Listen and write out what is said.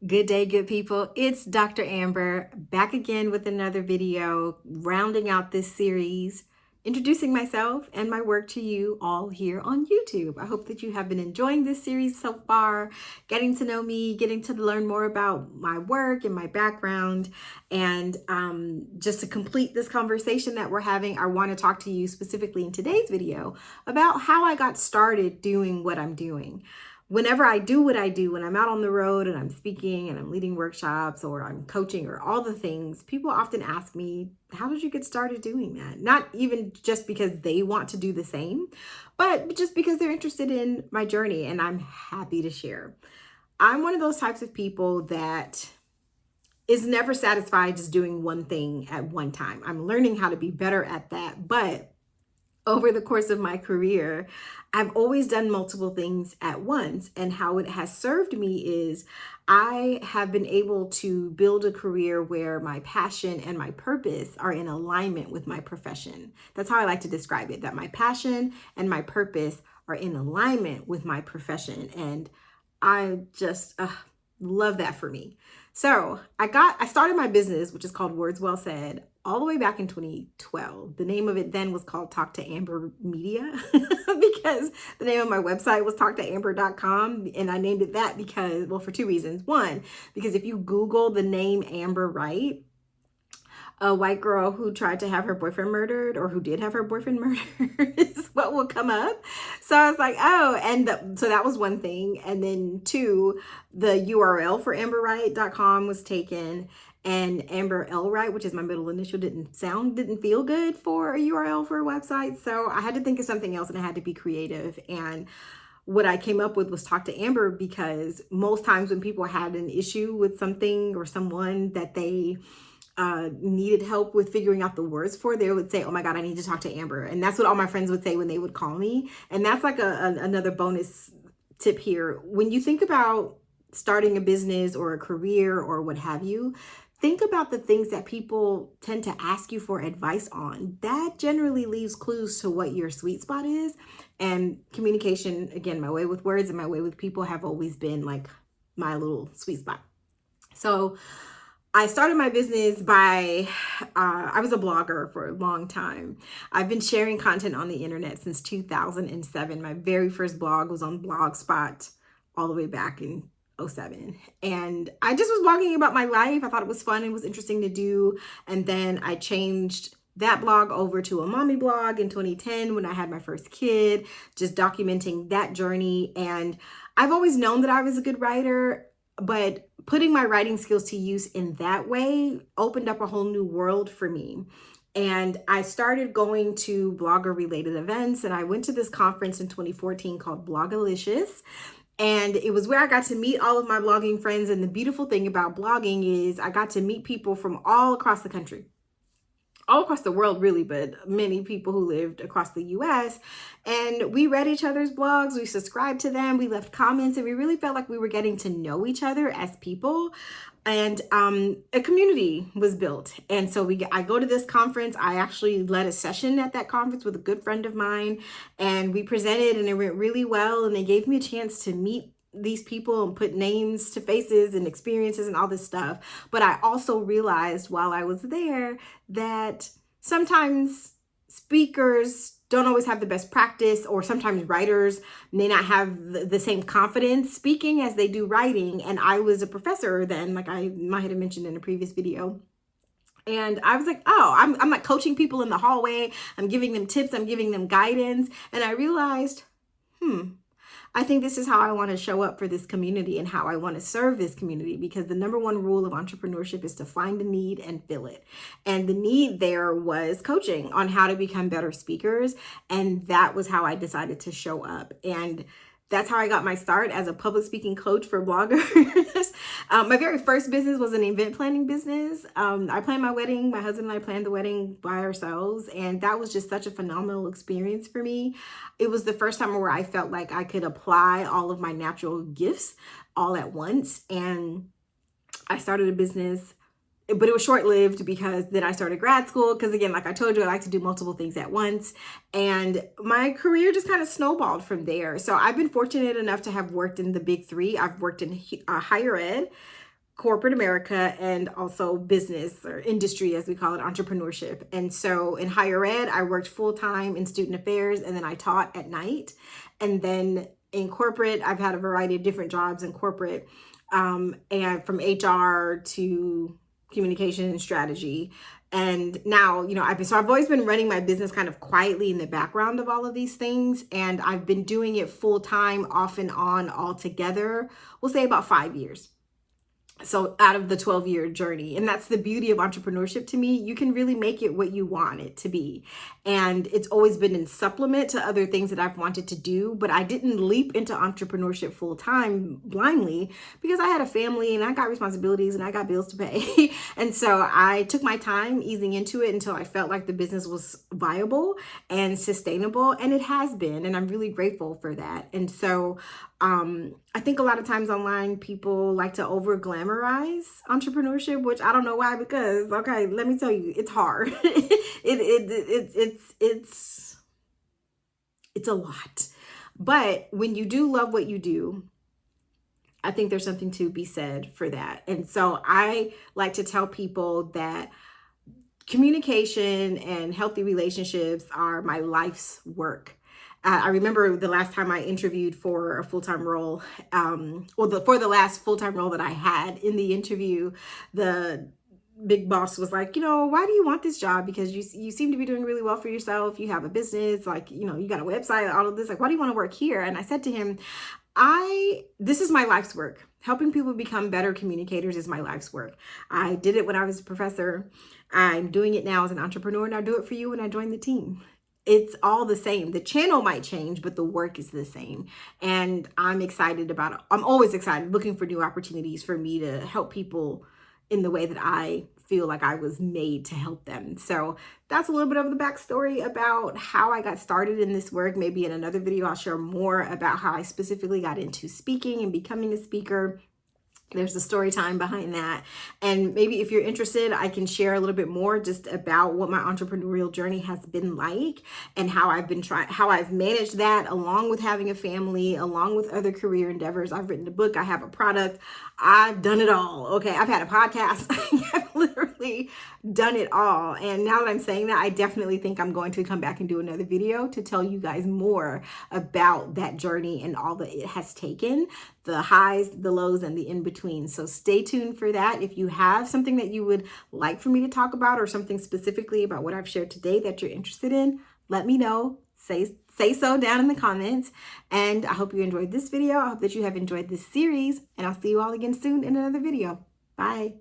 Good day, good people. It's Dr. Amber back again with another video, rounding out this series, introducing myself and my work to you all here on YouTube. I hope that you have been enjoying this series so far, getting to know me, getting to learn more about my work and my background. And just to complete this conversation that we're having, I want to talk to you specifically in today's video about how I got started doing what I'm doing. Whenever I do what I do, when I'm out on the road and I'm speaking and I'm leading workshops or I'm coaching or all the things, people often ask me, how did you get started doing that? Not even just because they want to do the same, but just because they're interested in my journey, and I'm happy to share. I'm one of those types of people that is never satisfied just doing one thing at one time. I'm learning how to be better at that, but over the course of my career, I've always done multiple things at once. And how it has served me is I have been able to build a career where my passion and my purpose are in alignment with my profession. That's how I like to describe it, that my passion and my purpose are in alignment with my profession. And I just love that for me. So I started my business, which is called Words Well Said, all the way back in 2012. The name of it then was called Talk to Amber Media because the name of my website was talktoamber.com. And I named it that because, well, for two reasons. One, because if you Google the name Amber Wright, a white girl who tried to have her boyfriend murdered, or who did have her boyfriend murdered, is what will come up. So I was like, oh, and so that was one thing. And then two, the URL for amberwright.com was taken, and Amber L. Wright, which is my middle initial, didn't feel good for a URL for a website. So I had to think of something else, and I had to be creative. And what I came up with was Talk to Amber, because most times when people had an issue with something or someone that they needed help with figuring out the words for, they would say, oh my God, I need to talk to Amber. And that's what all my friends would say when they would call me. And that's like another bonus tip here. When you think about starting a business or a career or what have you, think about the things that people tend to ask you for advice on. That generally leaves clues to what your sweet spot is. And communication, again, my way with words and my way with people have always been like my little sweet spot. So I started my business by, I was a blogger for a long time. I've been sharing content on the internet since 2007. My very first blog was on Blogspot all the way back in 2007. And I just was blogging about my life. I thought it was fun and was interesting to do. And then I changed that blog over to a mommy blog in 2010 when I had my first kid, just documenting that journey. And I've always known that I was a good writer, but putting my writing skills to use in that way opened up a whole new world for me. And I started going to blogger related events, and I went to this conference in 2014 called Blogalicious. And it was where I got to meet all of my blogging friends. And the beautiful thing about blogging is I got to meet people from all across the country, all across the world really, but many people who lived across the US. And we read each other's blogs, we subscribed to them, we left comments, and we really felt like we were getting to know each other as people. And a community was built. And so I go to this conference. I actually led a session at that conference with a good friend of mine, and we presented, and it went really well. And they gave me a chance to meet these people and put names to faces and experiences and all this stuff. But I also realized while I was there that sometimes speakers don't always have the best practice, or sometimes writers may not have the same confidence speaking as they do writing. And I was a professor then, like I might have mentioned in a previous video. And I was like, oh, I'm like coaching people in the hallway. I'm giving them tips. I'm giving them guidance. And I realized, I think this is how I want to show up for this community and how I want to serve this community, because the number one rule of entrepreneurship is to find a need and fill it. And the need there was coaching on how to become better speakers. And that was how I decided to show up. And that's how I got my start as a public speaking coach for bloggers. My very first business was an event planning business. I planned my wedding. My husband and I planned the wedding by ourselves. And that was just such a phenomenal experience for me. It was the first time where I felt like I could apply all of my natural gifts all at once. And I started a business, but it was short-lived because then I started grad school. Because again, like I told you, I like to do multiple things at once. And my career just kind of snowballed from there. So I've been fortunate enough to have worked in the big three. I've worked in higher ed, corporate America and also business or industry, as we call it, entrepreneurship. And so in higher ed, I worked full-time in student affairs, and then I taught at night. And then in corporate, I've had a variety of different jobs in corporate, and from HR to communication and strategy. And now, I've always been running my business kind of quietly in the background of all of these things. And I've been doing it full time, off and on, all together, we'll say about 5 years. So out of the 12-year journey. And that's the beauty of entrepreneurship to me. You can really make it what you want it to be. And it's always been in supplement to other things that I've wanted to do. But I didn't leap into entrepreneurship full time blindly, because I had a family and I got responsibilities and I got bills to pay. And so I took my time easing into it until I felt like the business was viable and sustainable. And it has been. And I'm really grateful for that. And so I think a lot of times online people like to over glamorize entrepreneurship, which I don't know why, because, okay, let me tell you, it's hard. It's a lot. But when you do love what you do, I think there's something to be said for that. And so I like to tell people that communication and healthy relationships are my life's work. I remember the last time I interviewed for a full-time role, for the last full-time role that I had. In the interview, the big boss was like, why do you want this job? Because you seem to be doing really well for yourself. You have a business, you got a website, all of this. Why do you want to work here? And I said to him, this is my life's work. Helping people become better communicators is my life's work. I did it when I was a professor. I'm doing it now as an entrepreneur, and I'll do it for you when I join the team. It's all the same. The channel might change, but the work is the same. And I'm excited about it. I'm always excited, looking for new opportunities for me to help people in the way that I feel like I was made to help them. So that's a little bit of the backstory about how I got started in this work. Maybe in another video, I'll share more about how I specifically got into speaking and becoming a speaker. There's a story time behind that. And maybe if you're interested, I can share a little bit more just about what my entrepreneurial journey has been like, and how I've managed that along with having a family, along with other career endeavors. I've written a book. I have a product. I've done it all. Okay. I've had a podcast. I've literally done it all. And now that I'm saying that, I definitely think I'm going to come back and do another video to tell you guys more about that journey and all that it has taken, the highs, the lows, and the in-between. So stay tuned for that. If you have something that you would like for me to talk about, or something specifically about what I've shared today that you're interested in, let me know. Say so down in the comments. And I hope you enjoyed this video. I hope that you have enjoyed this series, and I'll see you all again soon in another video. Bye.